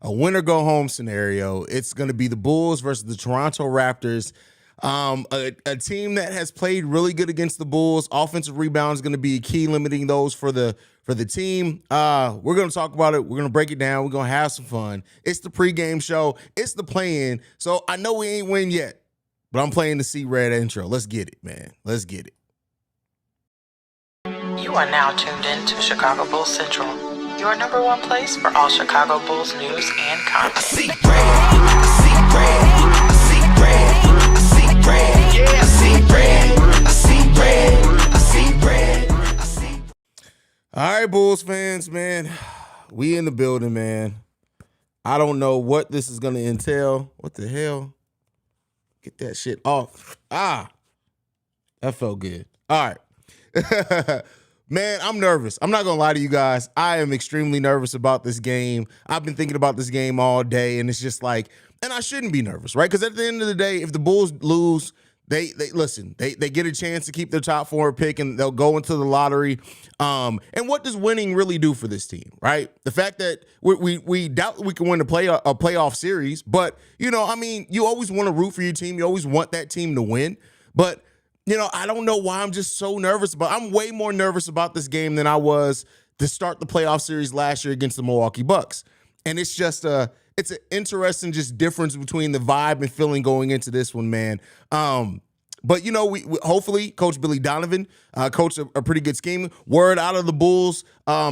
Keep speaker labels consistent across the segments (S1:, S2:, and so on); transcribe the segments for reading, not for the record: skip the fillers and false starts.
S1: a winner-go-home scenario. It's going to be the Bulls versus the Toronto Raptors. A team that has played really good against the Bulls. Offensive rebound is going to be key, limiting those for the team. We're going to talk about it. We're going to break it down. We're going to have some fun. It's the pregame show. It's the play-in. So I know we ain't win yet, but I'm playing the C-Red intro. Let's get it, man. Let's get it.
S2: You are now tuned in to Chicago Bulls Central, your number one place for all Chicago Bulls news and content.
S3: I see red, I see red, I see red, I see red, yeah, I see red, I see red, I see red, I see.
S1: All right, Bulls fans, man, we in the building, man. I don't know what this is going to entail. What the hell? Get that shit off. That felt good. All right. Man, I'm nervous. I'm not going to lie to you guys. I am extremely nervous about this game. I've been thinking about this game all day, and it's just like, and I shouldn't be nervous, right? Because at the end of the day, if the Bulls lose, they listen, they get a chance to keep their top 4 pick, and they'll go into the lottery. And what does winning really do for this team, right? The fact that we doubt we can win a playoff series, but, you know, I mean, you always want to root for your team. You always want that team to win, but you know, I don't know why I'm just so nervous, but I'm way more nervous about this game than I was to start the playoff series last year against the Milwaukee Bucks. And it's just it's an interesting just difference between the vibe and feeling going into this one, man. But, you know, we hopefully Coach Billy Donovan coached a pretty good scheme. Word out of the Bulls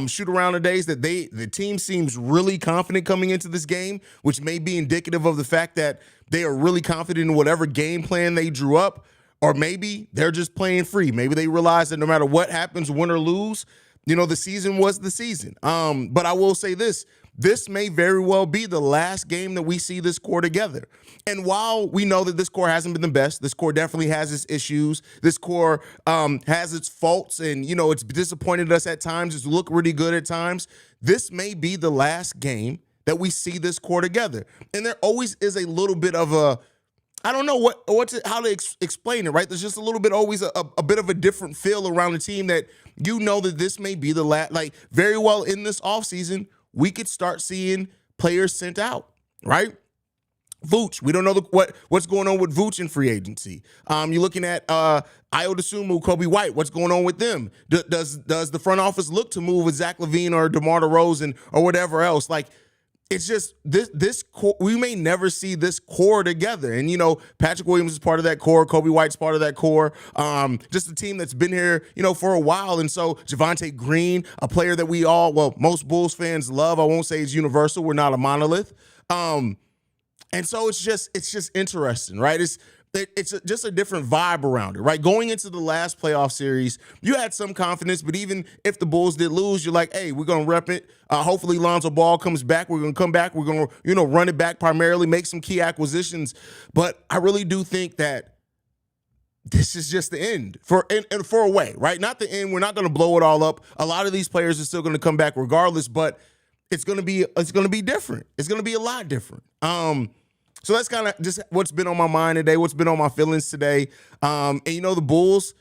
S1: shoot around the days that the team seems really confident coming into this game, which may be indicative of the fact that they are really confident in whatever game plan they drew up. Or maybe they're just playing free. Maybe they realize that no matter what happens, win or lose, you know, the season was the season. But I will say this may very well be the last game that we see this core together. And while we know that this core hasn't been the best, this core definitely has its issues. This core has its faults, and, you know, it's disappointed us at times. It's looked really good at times. This may be the last game that we see this core together. And there always is a little bit of a, I don't know how to explain it, right? There's just a little bit always a bit of a different feel around the team that you know that this may be the last, like very well in this offseason, we could start seeing players sent out, right? Vooch, we don't know what's going on with Vooch in free agency. You're looking at Ayo Dosunmu, Kobe White. What's going on with them? Does the front office look to move with Zach LaVine or DeMar DeRozan or whatever else? Like, it's just this core, we may never see this core together. And, you know, Patrick Williams is part of that core. Kobe White's part of that core. Just a team that's been here, you know, for a while. And so Javonte Green, a player that most Bulls fans love. I won't say it's universal. We're not a monolith. And so it's just interesting, right? It's just a different vibe around it, right? Going into the last playoff series, you had some confidence, but even if the Bulls did lose, you're like, hey, we're going to rep it. Hopefully Lonzo Ball comes back. We're going to come back. We're going to, you know, run it back primarily, make some key acquisitions. But I really do think that this is just the end for a way, right? Not the end. We're not going to blow it all up. A lot of these players are still going to come back regardless, but it's going to be different. It's going to be a lot different. So that's kind of just what's been on my mind today, what's been on my feelings today. And, you know, the Bulls,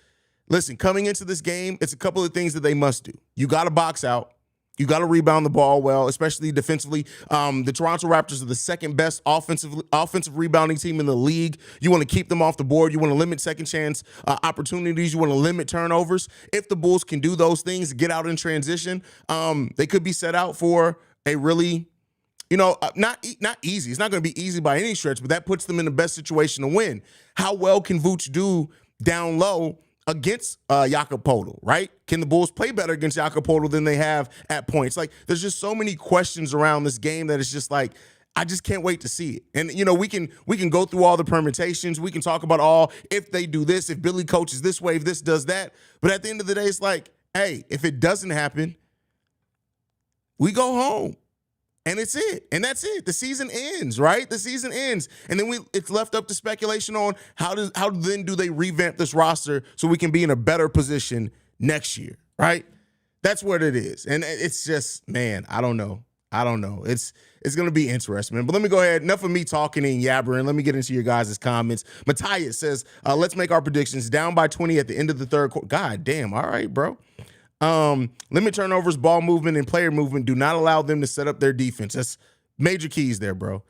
S1: listen, coming into this game, it's a couple of things that they must do. You got to box out. You got to rebound the ball well, especially defensively. The Toronto Raptors are the second best offensive rebounding team in the league. You want to keep them off the board. You want to limit second chance opportunities. You want to limit turnovers. If the Bulls can do those things, get out in transition, they could be set out for a really, you know, not easy. It's not going to be easy by any stretch, but that puts them in the best situation to win. How well can Vooch do down low against Jakob Poeltl, right? Can the Bulls play better against Jakob Poeltl than they have at points? Like, there's just so many questions around this game that it's just like, I just can't wait to see it. And, you know, we can go through all the permutations. We can talk about all, if they do this, if Billy coaches this way, if this does that. But at the end of the day, it's like, hey, if it doesn't happen, we go home. And it's it. And that's it. The season ends, right? The season ends. And then it's left up to speculation on how then do they revamp this roster so we can be in a better position next year, right? That's what it is. And it's just, man, I don't know. It's going to be interesting, man. But let me go ahead. Enough of me talking and yabbering. Let me get into your guys' comments. Matthias says, let's make our predictions. Down by 20 at the end of the third quarter. God damn. All right, bro. Limit turnovers, ball movement, and player movement. Do not allow them to set up their defense. That's Major keys there, bro.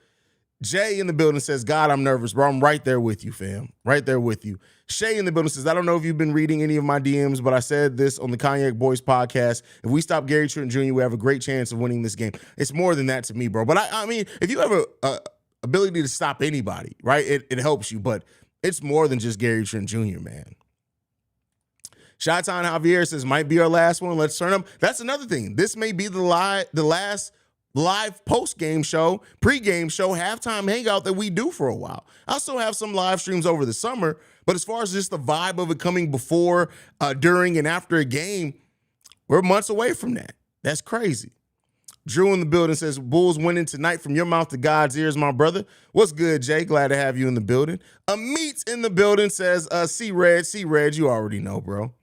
S1: Jay in the building says, God, I'm nervous, bro. I'm right there with you, fam. Right there with you. Shay in the building says, I don't know if you've been reading any of my DMs, but I said this on the Cognac Boys podcast. If we stop Gary Trent Jr., we have a great chance of winning this game. It's more than that to me, bro. But I mean, if you have a ability to stop anybody, right, it helps you. But it's more than just Gary Trent Jr., man. Shaitan Javier says, might be our last one. Let's turn up. That's another thing. This may be the last live post-game show, pre-game show, halftime hangout that we do for a while. I'll still have some live streams over the summer, but as far as just the vibe of it coming before, during, and after a game, we're months away from that. That's crazy. Drew in the building says, Bulls winning tonight from your mouth to God's ears, my brother. What's good, Jay? Glad to have you in the building. Amit's in the building says, C-Red, you already know, bro.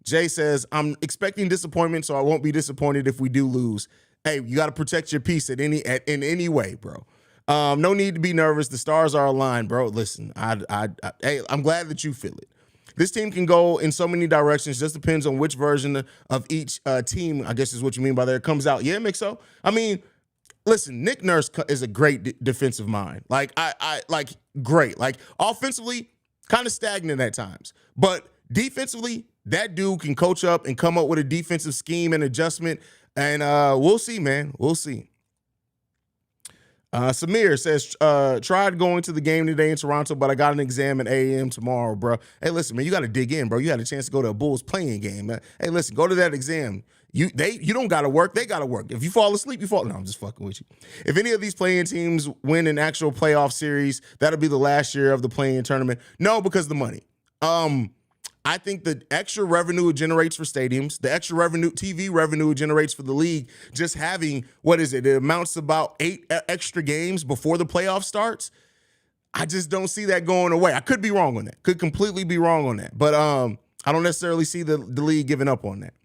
S1: Jay says, I'm expecting disappointment, so I won't be disappointed if we do lose. Hey, you got to protect your peace in any way, bro. No need to be nervous. The stars are aligned, bro. Listen, hey, I'm glad that you feel it. This team can go in so many directions. Just depends on which version of each team, I guess is what you mean by that, comes out. Yeah, Mixo. I mean, listen, Nick Nurse is a great defensive mind. Like, I great. Like, offensively, kind of stagnant at times. But defensively, that dude can coach up and come up with a defensive scheme and adjustment. And we'll see, man. We'll see. Samir says, tried going to the game today in Toronto, but I got an exam at 8 a.m. tomorrow, bro. Hey, listen, man, you got to dig in, bro. You had a chance to go to a Bulls playing game. Man. Hey, listen, go to that exam. You don't got to work. They got to work. If you fall asleep, you fall. No, I'm just fucking with you. If any of these playing teams win an actual playoff series, that'll be the last year of the playing tournament. No, because of the money. I think the extra revenue it generates for stadiums, the extra revenue, TV revenue it generates for the league, just having, it amounts to about 8 extra games before the playoff starts. I just don't see that going away. I could be wrong on that. Could completely be wrong on that. But I don't necessarily see the league giving up on that.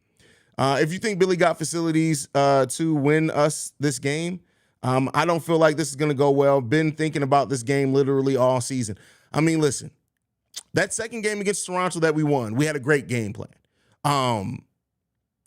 S1: If you think Billy got facilities to win us this game, I don't feel like this is going to go well. Been thinking about this game literally all season. I mean, listen. That second game against Toronto that we won, we had a great game plan.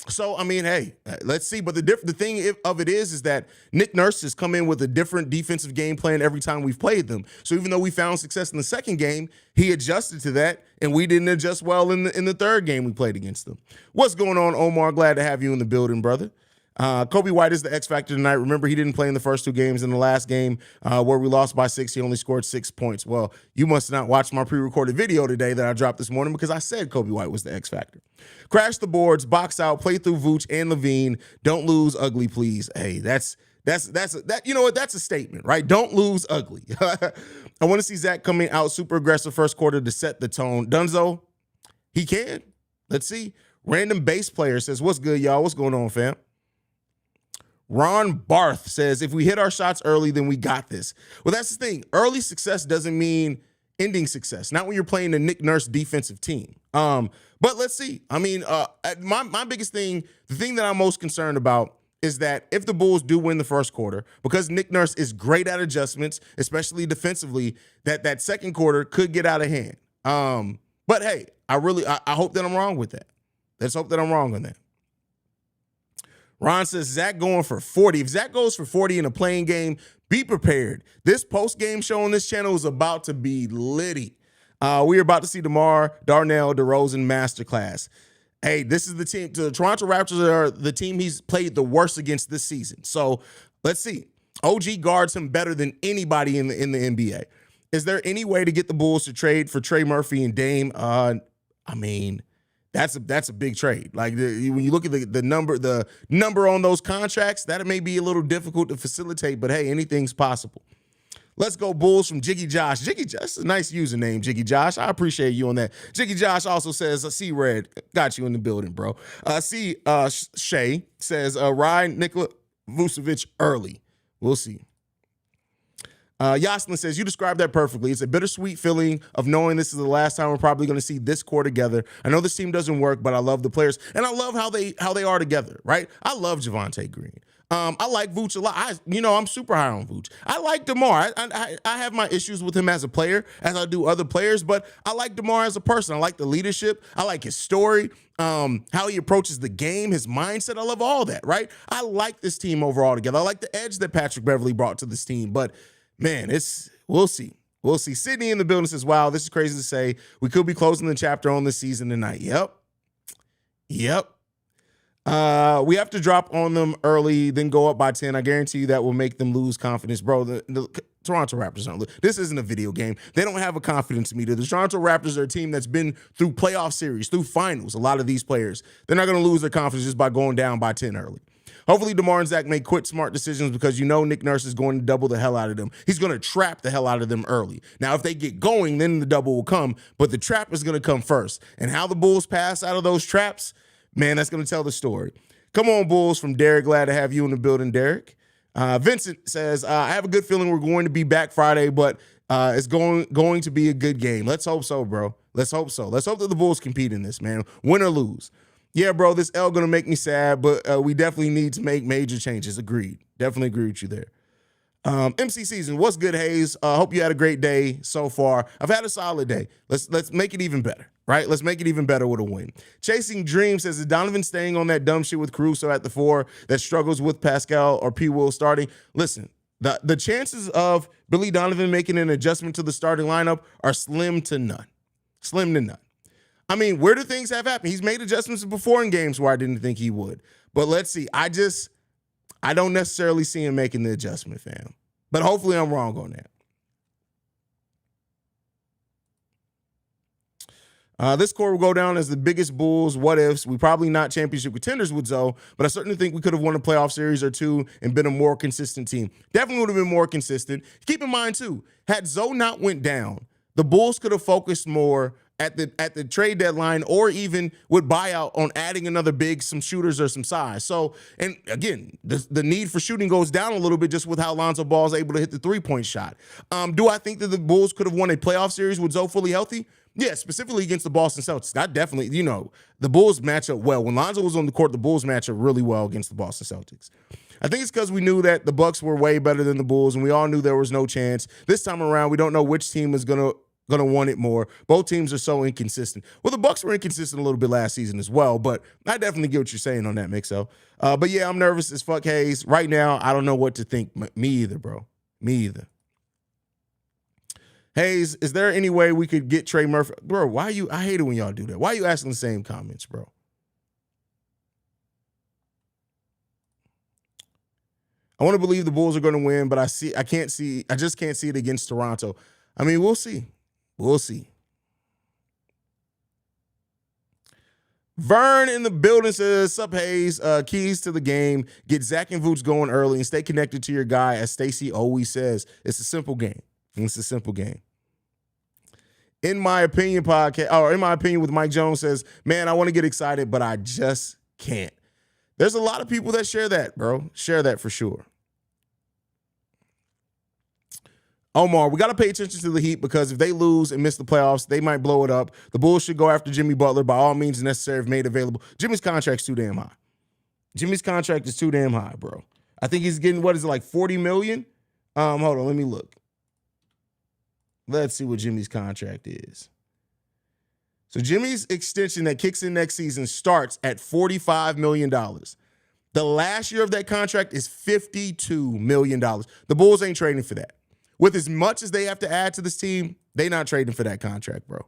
S1: So, I mean, hey, let's see. But the thing of it is that Nick Nurse has come in with a different defensive game plan every time we've played them. So even though we found success in the second game, he adjusted to that, and we didn't adjust well in the third game we played against them. What's going on, Omar? Glad to have you in the building, brother. Kobe White is the X factor tonight. Remember, he didn't play in the first 2 games. In the last game where we lost by 6, he only scored 6 points. Well, you must not watch my pre-recorded video today that I dropped this morning because I said Kobe White was the X factor. Crash the boards, box out, play through Vooch and Levine. Don't lose ugly, please. Hey, that's you know what? That's a statement, right? Don't lose ugly. I want to see Zach coming out super aggressive first quarter to set the tone. Dunzo, he can. Let's see. Random bass player says, what's good, y'all? What's going on, fam? Ron Barth says, if we hit our shots early, then we got this. Well, that's the thing. Early success doesn't mean ending success. Not when you're playing a Nick Nurse defensive team. But let's see. I mean, my biggest thing, the thing that I'm most concerned about is that if the Bulls do win the first quarter, because Nick Nurse is great at adjustments, especially defensively, that second quarter could get out of hand. But hey, I hope that I'm wrong with that. Let's hope that I'm wrong on that. Ron says, Zach going for 40. If Zach goes for 40 in a playing game, be prepared. This post-game show on this channel is about to be litty. We are about to see DeMar, Darnell, DeRozan masterclass. Hey, this is the team. The Toronto Raptors are the team he's played the worst against this season. So let's see. OG guards him better than anybody in the NBA. Is there any way to get the Bulls to trade for Trey Murphy and Dame? I mean, that's a big trade. Like when you look at the number on those contracts, that may be a little difficult to facilitate. But hey, anything's possible. Let's go Bulls from Jiggy Josh. Jiggy Josh, that's a nice username, Jiggy Josh. I appreciate you on that. Jiggy Josh also says, see Red, got you in the building, bro. Shay says, ride Nikola Vucevic early. We'll see. Yoslin says, you described that perfectly. It's a bittersweet feeling of knowing this is the last time we're probably going to see this core together. I know this team doesn't work, but I love the players, and I love how they are together, right? I love Javonte Green. I like Vooch a lot. I'm super high on Vooch. I like DeMar. I have my issues with him as a player, as I do other players, but I like DeMar as a person. I like the leadership. I like his story, how he approaches the game, his mindset. I love all that, right? I like this team overall together. I like the edge that Patrick Beverley brought to this team, but man, we'll see. We'll see. Sydney in the building says, wow, this is crazy to say. We could be closing the chapter on this season tonight. Yep. We have to drop on them early, then go up by 10. I guarantee you that will make them lose confidence. Bro, the Toronto Raptors don't lose. This isn't a video game. They don't have a confidence meter. The Toronto Raptors are a team that's been through playoff series, through finals, a lot of these players. They're not going to lose their confidence just by going down by 10 early. Hopefully, DeMar and Zach make quick, smart decisions because Nick Nurse is going to double the hell out of them. He's going to trap the hell out of them early. Now, if they get going, then the double will come, but the trap is going to come first. And how the Bulls pass out of those traps, man, that's going to tell the story. Come on, Bulls, from Derek. Glad to have you in the building, Derek. Vincent says, I have a good feeling we're going to be back Friday, but it's going to be a good game. Let's hope so, bro. Let's hope so. Let's hope that the Bulls compete in this, man. Win or lose. Yeah, bro, this L going to make me sad, but we definitely need to make major changes. Agreed. Definitely agree with you there. MC Season, what's good, Haize? Hope you had a great day so far. I've had a solid day. Let's make it even better, right? Let's make it even better with a win. Chasing Dreams says, is Donovan staying on that dumb shit with Caruso at the 4 that struggles with Pascal or P. Will starting? Listen, the chances of Billy Donovan making an adjustment to the starting lineup are slim to none. Slim to none. I mean, where do things have happened? He's made adjustments before in games where I didn't think he would. But let's see. I don't necessarily see him making the adjustment, fam. But hopefully I'm wrong on that. This core will go down as the biggest Bulls what-ifs. We probably not championship contenders with Zoe, but I certainly think we could have won a playoff series or two and been a more consistent team. Definitely would have been more consistent. Keep in mind, too, had Zoe not went down, the Bulls could have focused more at the trade deadline or even with buyout on adding another big, some shooters or some size. So, and again, the need for shooting goes down a little bit just with how Lonzo Ball is able to hit the three-point shot. Do I think that the Bulls could have won a playoff series with Zoe fully healthy? Yeah, specifically against the Boston Celtics. I definitely, the Bulls match up well. When Lonzo was on the court, the Bulls match up really well against the Boston Celtics. I think it's because we knew that the Bucks were way better than the Bulls, and we all knew there was no chance. This time around, we don't know which team is gonna want it more. Both teams are so inconsistent. Well, the Bucks were inconsistent a little bit last season as well, but I definitely get what you're saying on that, Mixo. But yeah, I'm nervous as fuck, Haize. Right now, I don't know what to think. Me either, bro. Me either. Haize, is there any way we could get Trey Murphy? Bro, I hate it when y'all do that. Why are you asking the same comments, bro? I want to believe the Bulls are going to win, but I just can't see it against Toronto. I mean, we'll see. We'll see. Vern in the building says, sup, Haize, keys to the game. Get Zach and Vooch going early and stay connected to your guy, as Stacey always says. It's a simple game. It's a simple game. In my opinion with Mike Jones says, man, I want to get excited, but I just can't. There's a lot of people that share that, bro. Share that for sure. Omar, we got to pay attention to the Heat because if they lose and miss the playoffs, they might blow it up. The Bulls should go after Jimmy Butler by all means necessary if made available. Jimmy's contract's too damn high. Jimmy's contract is too damn high, bro. I think he's getting, what is it, like $40 million? Hold on, let me look. Let's see what Jimmy's contract is. So Jimmy's extension that kicks in next season starts at $45 million. The last year of that contract is $52 million. The Bulls ain't trading for that. With as much as they have to add to this team, they not trading for that contract, bro.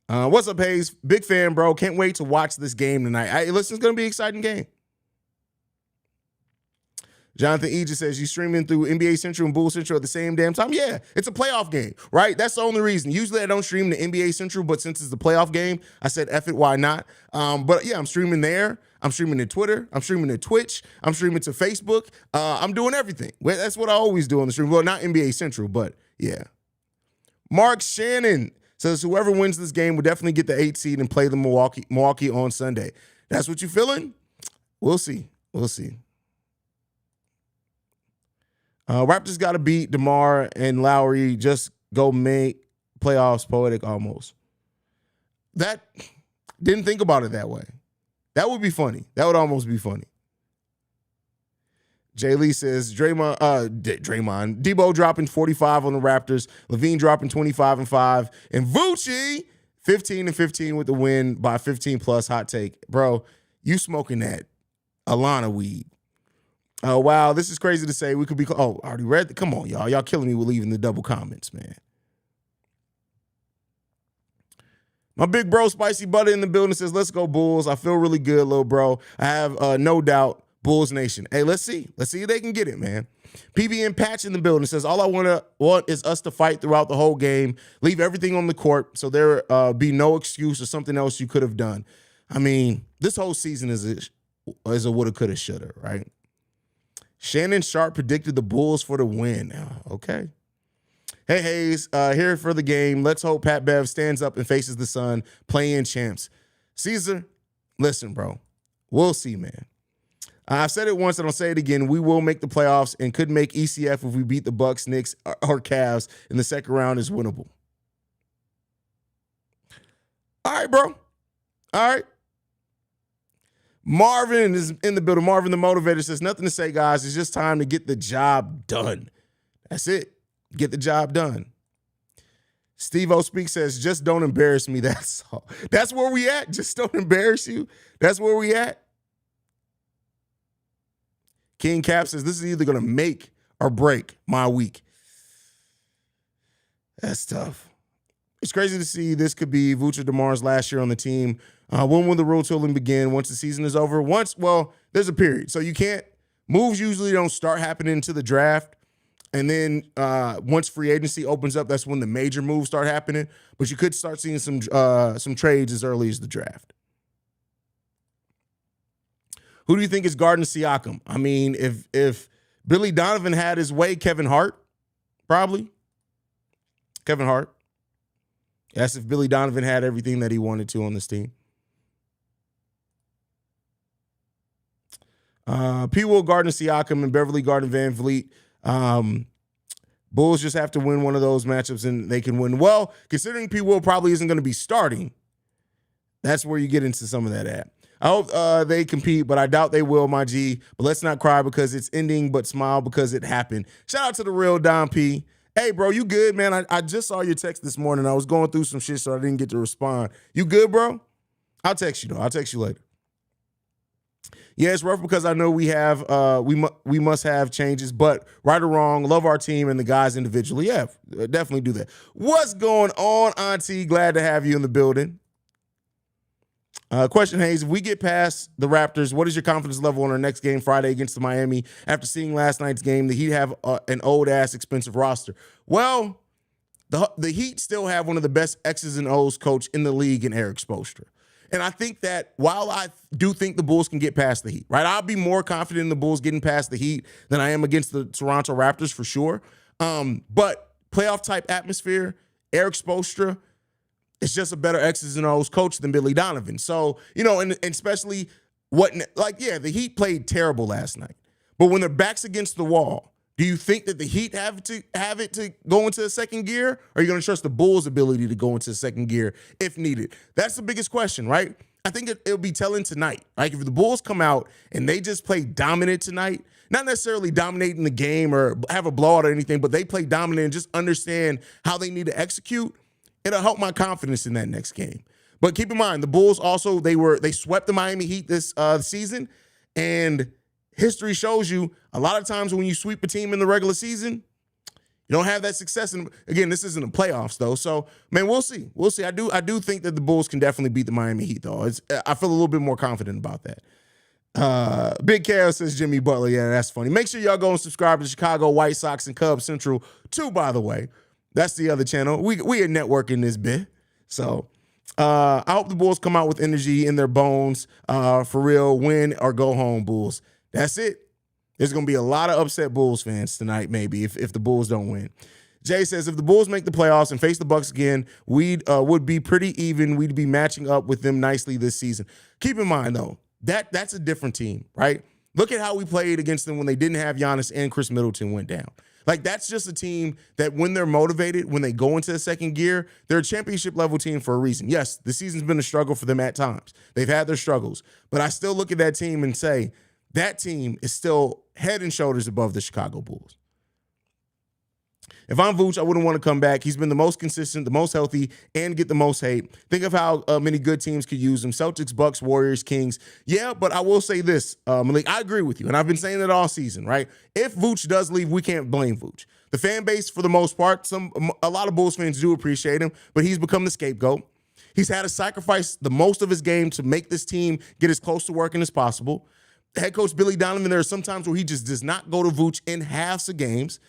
S1: What's up, Haize? Big fan, bro. Can't wait to watch this game tonight. Listen, it's going to be an exciting game. Jonathan E. just says, you streaming through NBA Central and Bull Central at the same damn time? Yeah, it's a playoff game, right? That's the only reason. Usually I don't stream the NBA Central, but since it's the playoff game, I said, F it, why not? But yeah, I'm streaming there. I'm streaming to Twitter. I'm streaming to Twitch. I'm streaming to Facebook. I'm doing everything. Well, that's what I always do on the stream. Well, not NBA Central, but yeah. Mark Shannon says, whoever wins this game will definitely get the 8th seed and play the Milwaukee on Sunday. That's what you feeling? We'll see. We'll see. Raptors got to beat DeMar and Lowry. Just go make playoffs poetic almost. That didn't think about it that way. That would be funny. That would almost be funny. Jay Lee says Draymond, Debo dropping 45 on the Raptors, Levine dropping 25-5, and Vucci 15-15 with the win by 15 plus. Hot take, bro. You smoking that Alana weed? Oh wow, this is crazy to say. We could be. Oh, I already read. Come on, y'all. Y'all killing me with leaving the double comments, man. My big bro, Spicy Butter in the building says, "Let's go Bulls." I feel really good, little bro. I have no doubt. Bulls Nation. Hey, let's see. Let's see if they can get it, man. PBN Patch in the building says, all I want is us to fight throughout the whole game, leave everything on the court so there be no excuse or something else you could have done. I mean, this whole season is a woulda, coulda, shoulda, right? Shannon Sharp predicted the Bulls for the win. Okay. Hey, Haize, here for the game. Let's hope Pat Bev stands up and faces the sun. Play-in champs. Caesar, listen, bro. We'll see, man. I've said it once and I'll say it again. We will make the playoffs and could make ECF if we beat the Bucks, Knicks, or Cavs in the second round is winnable. All right, bro. All right. Marvin is in the building. Marvin, the motivator, says, nothing to say, guys. It's just time to get the job done. That's it. Get the job done. Steve O Speak says, just don't embarrass me. That's all. That's where we at. Just don't embarrass you. That's where we at. King Cap says, this is either going to make or break my week. That's tough. It's crazy to see this could be Vuce DeMar's last year on the team. When will the rule tooling begin? Once the season is over? Well, there's a period. So you can't, moves usually don't start happening until the draft. And then once free agency opens up, that's when the major moves start happening. But you could start seeing some trades as early as the draft. Who do you think is guarding Siakam? I mean, if Billy Donovan had his way, Kevin Hart, probably. Kevin Hart. That's if Billy Donovan had everything that he wanted to on this team. P. Will guarding Siakam and Beverly guarding Van Vliet. Bulls just have to win one of those matchups and they can win. Well, considering P. Will probably isn't going to be starting, that's where you get into some of that at. I hope they compete, but I doubt they will, my G. But let's not cry because it's ending, but smile because it happened. Shout out to the real Don P. Hey, bro, you good, man? I just saw your text this morning. I was going through some shit, so I didn't get to respond. You good, bro? I'll text you, though. I'll text you later. Yeah, it's rough because I know we have we must have changes, but right or wrong, love our team and the guys individually. Yeah, definitely do that. What's going on, Auntie? Glad to have you in the building. Question, Haize, if we get past the Raptors, what is your confidence level on our next game Friday against the Miami? After seeing last night's game, the Heat have an old-ass expensive roster. Well, the Heat still have one of the best X's and O's coach in the league in Eric Spoelstra. And I think that while I do think the Bulls can get past the Heat, right? I'll be more confident in the Bulls getting past the Heat than I am against the Toronto Raptors for sure. But playoff-type atmosphere, Eric Spoelstra, it's just a better X's and O's coach than Billy Donovan. So, you know, and especially the Heat played terrible last night. But when their back's against the wall, do you think that the Heat have it to go into a second gear? Or are you going to trust the Bulls' ability to go into a second gear if needed? That's the biggest question, right? I think it'll be telling tonight. Like if the Bulls come out and they just play dominant tonight, not necessarily dominating the game or have a blowout or anything, but they play dominant and just understand how they need to execute, it'll help my confidence in that next game. But keep in mind, the Bulls also, they swept the Miami Heat this season, and history shows you a lot of times when you sweep a team in the regular season, you don't have that success. And again, this isn't the playoffs though. So, man, we'll see. We'll see. I do think that the Bulls can definitely beat the Miami Heat though. I feel a little bit more confident about that. Big Chaos says Jimmy Butler. Yeah, that's funny. Make sure y'all go and subscribe to Chicago White Sox and Cubs Central too, by the way. That's the other channel. We are networking this bit. So I hope the Bulls come out with energy in their bones. For real, win or go home, Bulls. That's it. There's going to be a lot of upset Bulls fans tonight, maybe, if the Bulls don't win. Jay says, if the Bulls make the playoffs and face the Bucks again, we would be pretty even. We'd be matching up with them nicely this season. Keep in mind, though, that's a different team, right? Look at how we played against them when they didn't have Giannis and Chris Middleton went down. Like, that's just a team that when they're motivated, when they go into the second gear, they're a championship level team for a reason. Yes, the season's been a struggle for them at times. They've had their struggles. But I still look at that team and say, that team is still head and shoulders above the Chicago Bulls. If I'm Vooch, I wouldn't want to come back. He's been the most consistent, the most healthy, and get the most hate. Think of how many good teams could use him. Celtics, Bucks, Warriors, Kings. Yeah, but I will say this, Malik, I agree with you, and I've been saying it all season, right? If Vooch does leave, we can't blame Vooch. The fan base, for the most part, a lot of Bulls fans do appreciate him, but he's become the scapegoat. He's had to sacrifice the most of his game to make this team get as close to working as possible. Head coach Billy Donovan, there are some times where he just does not go to Vooch in halves of games.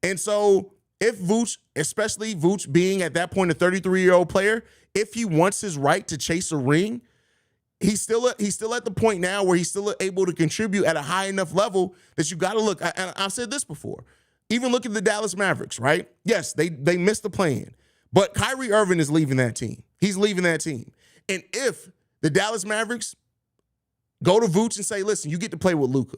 S1: And so if Vooch, especially Vooch being at that point a 33-year-old player, if he wants his right to chase a ring, he's still at the point now where he's still able to contribute at a high enough level that you got to look. And I've said this before. Even look at the Dallas Mavericks, right? Yes, they missed the play-in, but Kyrie Irving is leaving that team. He's leaving that team. And if the Dallas Mavericks go to Vooch and say, listen, you get to play with Luka.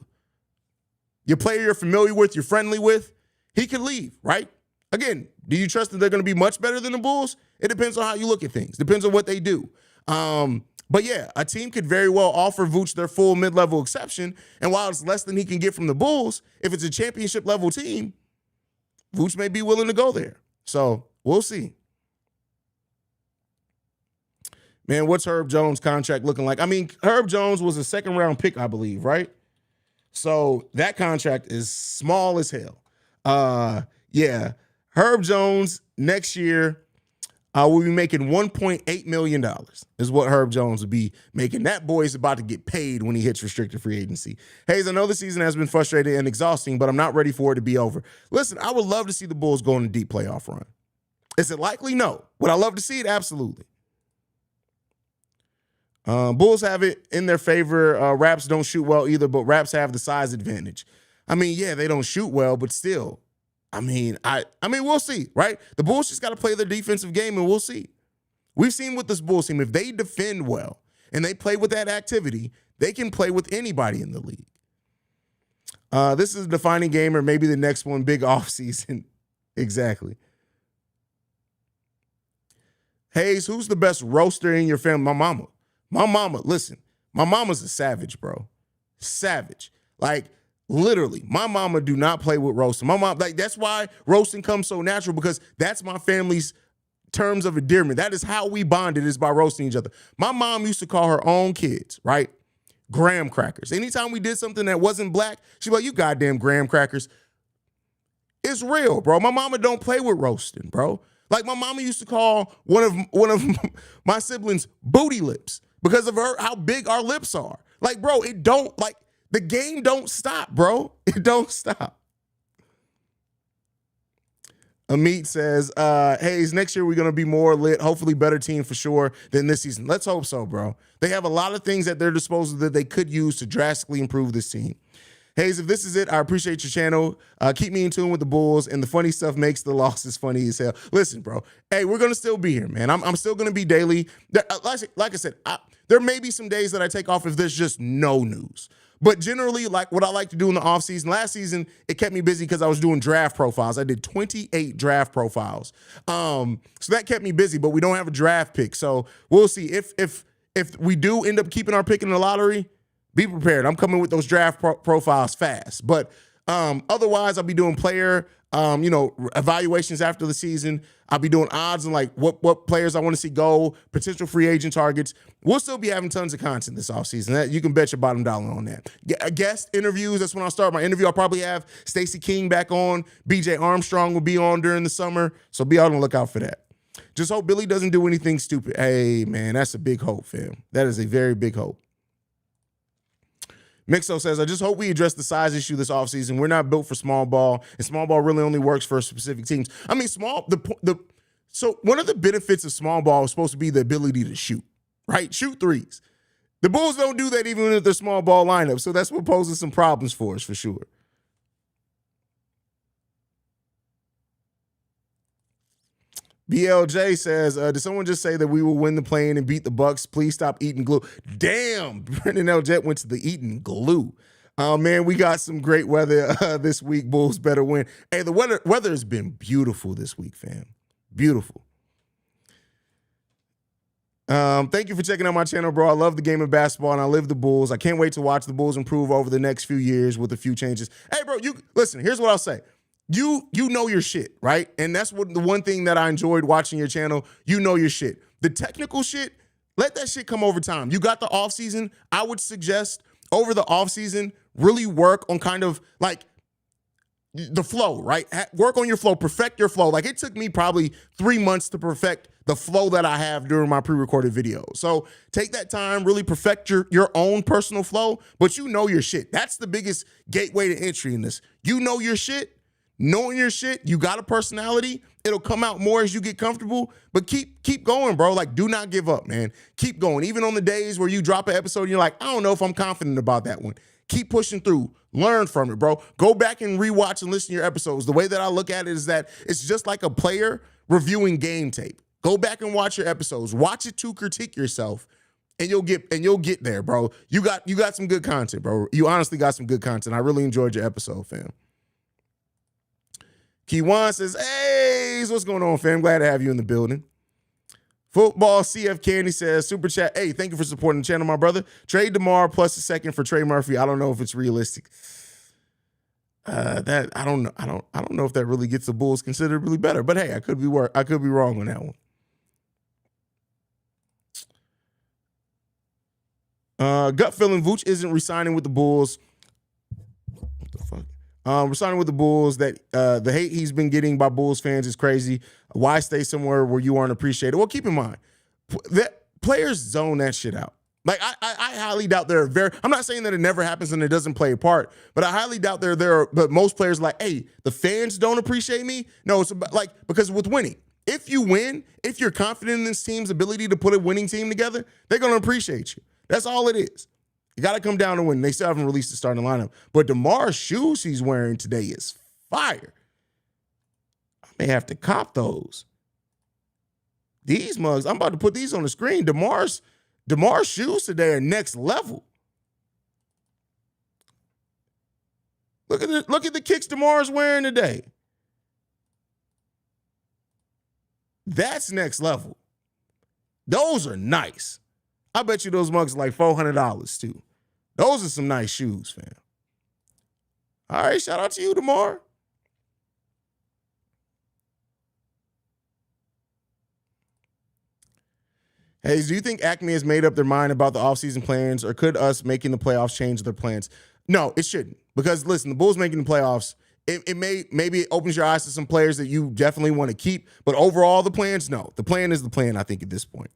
S1: Your player you're familiar with, you're friendly with, he can leave, right? Again, do you trust that they're going to be much better than the Bulls? It depends on how you look at things. Depends on what they do. But yeah, a team could very well offer Vooch their full mid-level exception. And while it's less than he can get from the Bulls, if it's a championship level team, Vooch may be willing to go there. So we'll see. Man, what's Herb Jones' contract looking like? I mean, Herb Jones was a second-round pick, I believe, right? So that contract is small as hell. Yeah. Herb Jones next year will be making $1.8 million is what Herb Jones will be making. That boy is about to get paid when he hits restricted free agency. Haize, I know the season has been frustrating and exhausting, but I'm not ready for it to be over. Listen, I would love to see the Bulls go on a deep playoff run. Is it likely? No. Would I love to see it? Absolutely. Bulls have it in their favor. Raps don't shoot well either, but Raps have the size advantage. I mean, yeah, they don't shoot well, but still. I mean, we'll see, right? The Bulls just got to play their defensive game, and we'll see. We've seen with this Bulls team, if they defend well and they play with that activity, they can play with anybody in the league. This is a defining game, or maybe the next one, big offseason. Exactly. Haize, who's the best roaster in your family? My mama. My mama, listen, my mama's a savage, bro. Savage. Like, literally, my mama do not play with roasting. My mom, like, that's why roasting comes so natural, because that's my family's terms of endearment. That is how we bonded, is by roasting each other. My mom used to call her own kids, right, graham crackers. Anytime we did something that wasn't black, she'd be like, you goddamn graham crackers. It's real, bro. My mama don't play with roasting, bro. Like, my mama used to call one of my siblings booty lips because of how big our lips are. Like, bro, the game don't stop, bro. It don't stop. Amit says, Haize, next year we're going to be more lit, hopefully better team for sure than this season. Let's hope so, bro. They have a lot of things at their disposal that they could use to drastically improve this team. Haize, if this is it, I appreciate your channel. Keep me in tune with the Bulls, and the funny stuff makes the losses funny as hell. Listen, bro. Hey, we're going to still be here, man. I'm still going to be daily. Like I said, there may be some days that I take off if there's just no news. But generally, like what I like to do in the offseason, last season, it kept me busy because I was doing draft profiles. I did 28 draft profiles. So that kept me busy, but we don't have a draft pick. So we'll see. If we do end up keeping our pick in the lottery, be prepared. I'm coming with those draft profiles fast. But otherwise, I'll be doing player evaluations after the season. I'll be doing odds on like what players I want to see go, potential free agent targets. We'll still be having tons of content this offseason. You can bet your bottom dollar on that. Guest interviews, that's when I'll start my interview. I'll probably have Stacey King back on. BJ Armstrong will be on during the summer. So be on the lookout for that. Just hope Billy doesn't do anything stupid. Hey, man, that's a big hope, fam. That is a very big hope. Mixo says, I just hope we address the size issue this offseason. We're not built for small ball, and small ball really only works for specific teams. I mean, so one of the benefits of small ball is supposed to be the ability to shoot, right? Shoot threes. The Bulls don't do that even with their small ball lineup, so that's what poses some problems for us for sure. BLJ says, did someone just say that we will win the play-in and beat the Bucks? Please stop eating glue. Damn, Brendan L. Jet went to the eating glue. Man, we got some great weather this week. Bulls better win. Hey, the weather has been beautiful this week, fam. Beautiful. Thank you for checking out my channel, bro. I love the game of basketball and I live the Bulls. I can't wait to watch the Bulls improve over the next few years with a few changes. Hey, bro, you listen, here's what I'll say. You know your shit, right? And that's what the one thing that I enjoyed watching your channel. You know your shit. The technical shit, let that shit come over time. You got the offseason. I would suggest over the offseason, really work on kind of like the flow, right? Work on your flow, perfect your flow. Like it took me probably 3 months to perfect the flow that I have during my pre-recorded videos. So take that time, really perfect your own personal flow, but you know your shit. That's the biggest gateway to entry in this. You know your shit. Knowing your shit, you got a personality. It'll come out more as you get comfortable, but keep going, bro. Like, do not give up, man. Keep going. Even on the days where you drop an episode and you're like, I don't know if I'm confident about that one. Keep pushing through. Learn from it, bro. Go back and rewatch and listen to your episodes. The way that I look at it is that it's just like a player reviewing game tape. Go back and watch your episodes. Watch it to critique yourself, and you'll get there, bro. You got some good content, bro. You honestly got some good content. I really enjoyed your episode, fam. Keywan says, hey, what's going on, fam? Glad to have you in the building. Football CF Candy says, super chat, hey, thank you for supporting the channel, my brother. Trade DeMar plus a second for Trey Murphy. I don't know if it's realistic. I don't know if that really gets the Bulls considerably better. But hey, I could be wrong on that one. Gut feeling Vooch isn't resigning with the Bulls. What the fuck? Resigning with the Bulls. That the hate he's been getting by Bulls fans is crazy. Why stay somewhere where you aren't appreciated? Well, keep in mind that players zone that shit out. Like I highly doubt I'm not saying that it never happens and it doesn't play a part, but I highly doubt but most players are like, hey, the fans don't appreciate me. No, it's about, like, because with winning, if you win, if you're confident in this team's ability to put a winning team together, they're going to appreciate you. That's all it is. You got to come down to win. They still haven't released the starting lineup. But DeMar's shoes he's wearing today is fire. I may have to cop those. These mugs, I'm about to put these on the screen. DeMar's shoes today are next level. Look at the kicks DeMar's wearing today. That's next level. Those are nice. I bet you those mugs are like $400 too. Those are some nice shoes, fam. All right, shout out to you, DeMar. Hey, do you think Acme has made up their mind about the offseason plans, or could us making the playoffs change their plans? No, it shouldn't. Because listen, the Bulls making the playoffs, maybe it opens your eyes to some players that you definitely want to keep. But overall, the plans, no. The plan is the plan, I think, at this point.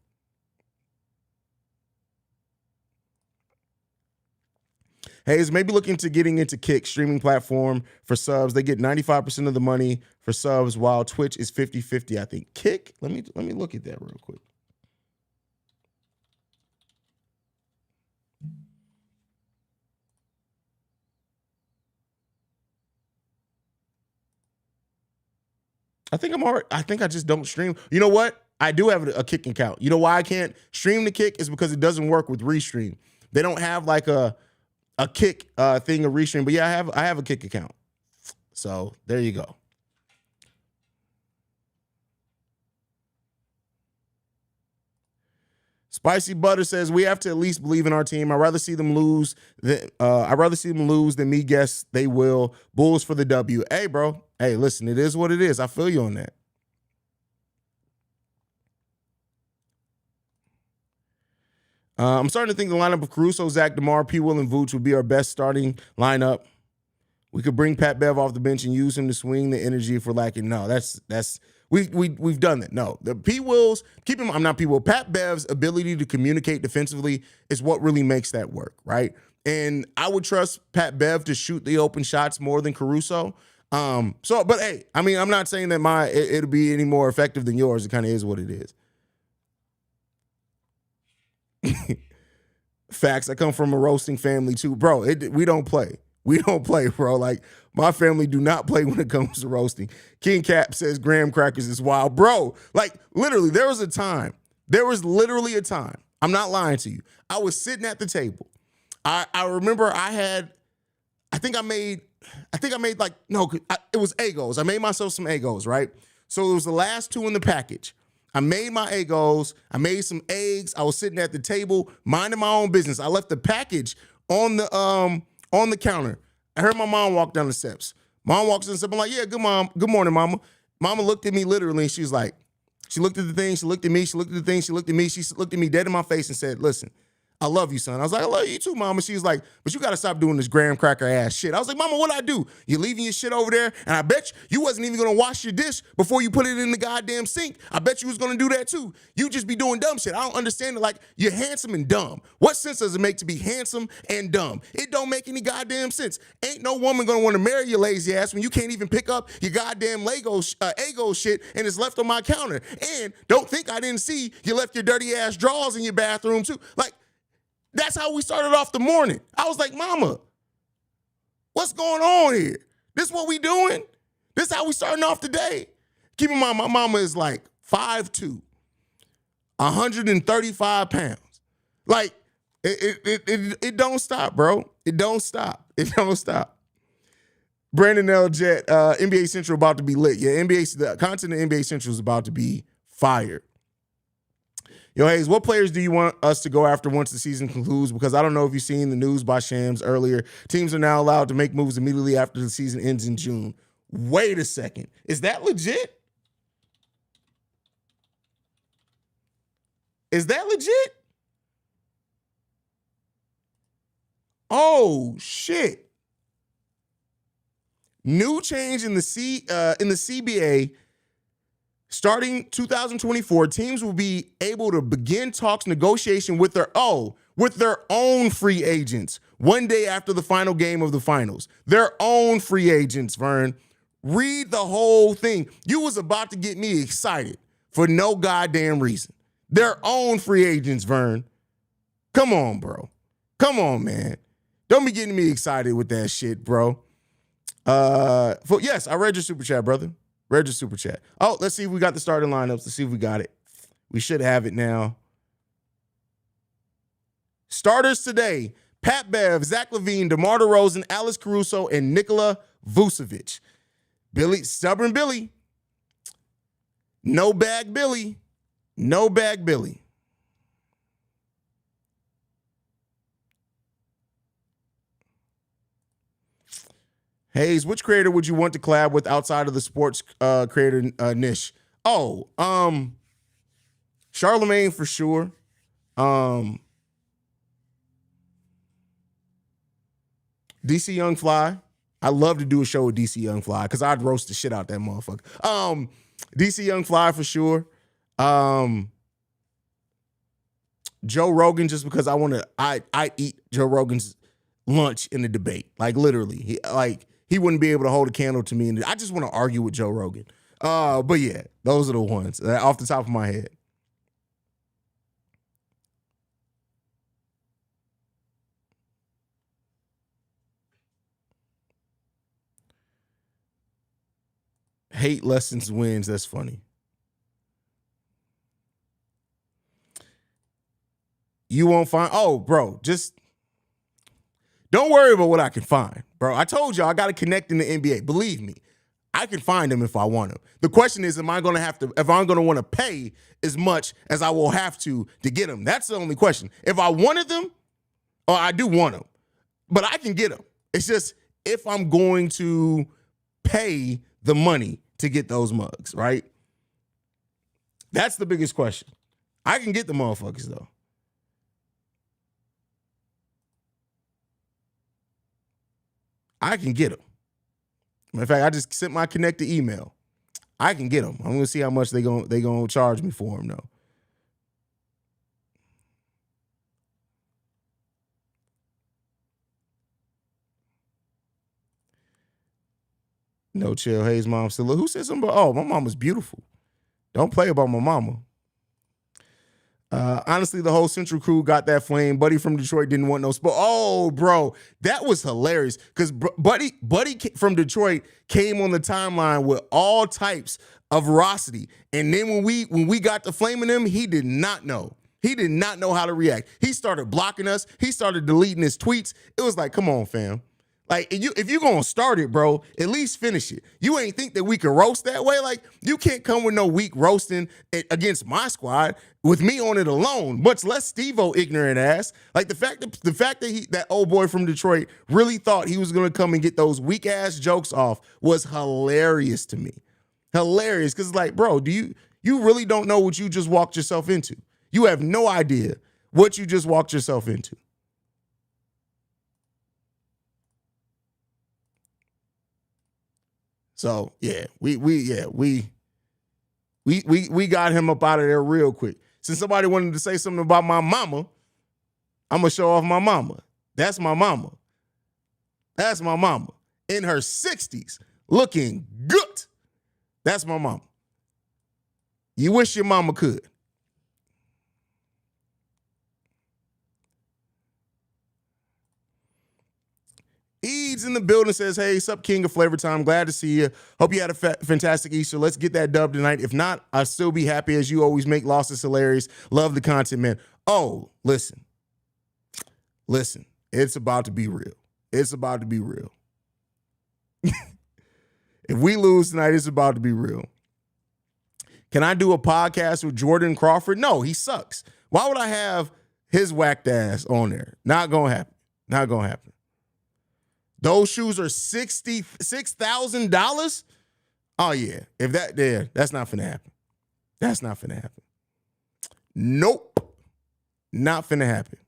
S1: Haize maybe looking to getting into Kick streaming platform for subs. They get 95% of the money for subs, while Twitch is 50-50, I think. Kick? Let me look at that real quick. I think I just don't stream. You know what? I do have a Kick account. You know why I can't stream the Kick is because it doesn't work with Restream. They don't have like a Kick thing of Restream. But yeah, I have a Kick account. So there you go. Spicy Butter says we have to at least believe in our team. I'd rather see them lose than me guess they will. Bulls for the W. Hey, bro. Hey, listen, it is what it is. I feel you on that. I'm starting to think the lineup of Caruso, Zach, DeMar, P. Will, and Vooch would be our best starting lineup. We could bring Pat Bev off the bench and use him to swing the energy if we're lacking. No, we've done that. No, the P. Will's, keep him. I'm not P. Will. Pat Bev's ability to communicate defensively is what really makes that work, right? And I would trust Pat Bev to shoot the open shots more than Caruso. But hey, I mean, I'm not saying that it'll be any more effective than yours. It kind of is what it is. Facts. I come from a roasting family too, bro. We don't play. We don't play, bro. Like, my family do not play when it comes to roasting. King Cap says graham crackers is wild, bro. Like, literally, there was literally a time. I'm not lying to you. I was sitting at the table. I remember I had think I made like, no, it was Eggos. I made myself some Eggos, right? So it was the last two in the package. I made my Eggos. I made some eggs. I was sitting at the table, minding my own business. I left the package on the counter. I heard my mom walk down the steps. Mom walks in the steps. I'm like, yeah, good morning, mama. Mama looked at me literally, and she was like, she looked at the thing, she looked at me, she looked at the thing, she looked at me, she looked at me dead in my face and said, listen, I love you, son. I was like, I love you too, mama. She was like, but you got to stop doing this graham cracker ass shit. I was like, mama, what'd I do? You're leaving your shit over there, and I bet you wasn't even going to wash your dish before you put it in the goddamn sink. I bet you was going to do that too. You just be doing dumb shit. I don't understand it. Like, you're handsome and dumb. What sense does it make to be handsome and dumb? It don't make any goddamn sense. Ain't no woman going to want to marry your lazy ass when you can't even pick up your goddamn Eggo shit and it's left on my counter. And don't think I didn't see you left your dirty ass drawers in your bathroom too. Like, that's how we started off the morning. I was like, mama, what's going on here? This what we doing? This how we starting off the day? Keep in mind, my mama is like 5'2", 135 pounds. Like, it don't stop, bro. It don't stop. It don't stop. Brandon L. Jet, NBA Central about to be lit. Yeah, the content of NBA Central is about to be fired. Yo, Haize, what players do you want us to go after once the season concludes? Because I don't know if you've seen the news by Shams earlier. Teams are now allowed to make moves immediately after the season ends in June. Wait a second. Is that legit? Is that legit? Oh, shit. New change in the CBA. Starting 2024, teams will be able to begin talks negotiation with their own free agents one day after the final game of the finals. Their own free agents, Vern. Read the whole thing. You was about to get me excited for no goddamn reason. Their own free agents, Vern. Come on, bro. Come on, man. Don't be getting me excited with that shit, bro. Yes, I read your super chat, brother. Read your super chat. Oh, let's see if we got the starting lineups. Let's see if we got it. We should have it now. Starters today: Pat Bev, Zach LaVine, DeMar DeRozan, Alex Caruso, and Nikola Vucevic. Stubborn Billy. No bag Billy. No bag Billy. Haize, which creator would you want to collab with outside of the sports creator niche? Oh, Charlemagne for sure. DC Young Fly. I love to do a show with DC Young Fly because I'd roast the shit out that motherfucker. DC Young Fly for sure. Joe Rogan, just because I eat Joe Rogan's lunch in the debate. Like, literally. He wouldn't be able to hold a candle to me. And I just want to argue with Joe Rogan. But yeah, those are the ones off the top of my head. Hate lessons wins. That's funny. You won't find. Oh, bro, just don't worry about what I can find, bro. I told y'all I got to connect in the NBA. Believe me, I can find them if I want them. The question is, am I going to have to, if I'm going to want to pay as much as I will have to get them? That's the only question. If I wanted them, or I do want them, but I can get them. It's just if I'm going to pay the money to get those mugs, right? That's the biggest question. I can get the motherfuckers, though. I can get them. Matter of fact, I just sent my connected email. I can get them. I'm gonna see how much they gonna charge me for them though. No chill, Haize mom still. Who said something about? Oh, my mama's beautiful. Don't play about my mama. Honestly, the whole Central crew got that flame. Buddy from Detroit didn't want no sport. Oh, bro, that was hilarious because Buddy from Detroit came on the timeline with all types of veracity, and then when we got the flaming him, he did not know. He did not know how to react. He started blocking us. He started deleting his tweets. It was like, come on, fam. Like, if you're going to start it, bro, at least finish it. You ain't think that we can roast that way? Like, you can't come with no weak roasting against my squad with me on it alone, much less Steve-O ignorant ass. Like, the fact that that old boy from Detroit really thought he was going to come and get those weak-ass jokes off was hilarious to me. Hilarious, because, like, bro, you really don't know what you just walked yourself into. You have no idea what you just walked yourself into. So yeah, we got him up out of there real quick. Since somebody wanted to say something about my mama, I'm gonna show off my mama. That's my mama. That's my mama. In her 60s, looking good. That's my mama. You wish your mama could. Eads in the building says, hey, sup, King of Flavor Time. Glad to see you. Hope you had a fantastic Easter. Let's get that dub tonight. If not, I'll still be happy as you always make losses hilarious. Love the content, man. Oh, listen. It's about to be real. It's about to be real. If we lose tonight, it's about to be real. Can I do a podcast with Jordan Crawford? No, he sucks. Why would I have his whacked ass on there? Not gonna happen. Not gonna happen. Those shoes are $66,000. Oh yeah, if that there, that's not finna happen. That's not finna happen. Nope, not finna happen.